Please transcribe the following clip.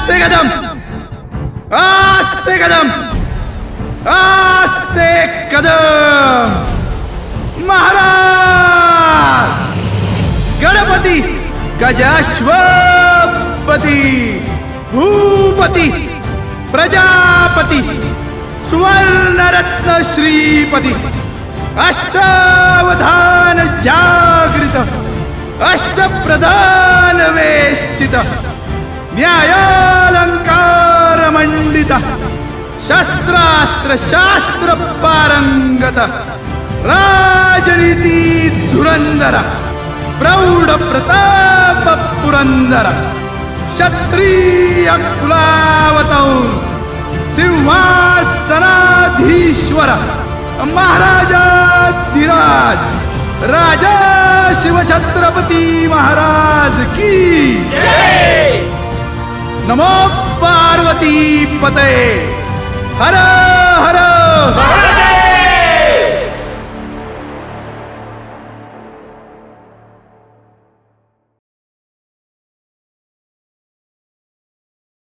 आस्ते कदम, आस्ते कदम, आस्ते कदम. महाराज गणपती गजाश्वपती भूपती प्रजापती सुवर्णरत्न श्रीपती अष्टावधान जागृत अष्टप्रधान वेष्टित न्यायालंकार मंडित शस्त्रास्त्र शास्त्र पारंगत राजनीती धुरंधर प्रौढ प्रताप पुरंदर क्षत्रिय कुलावतौ सिंहासनाधीश्वर महाराजाधिराज राजा शिवछत्रपती महाराज की जय. नमो पार्वती पते हर हर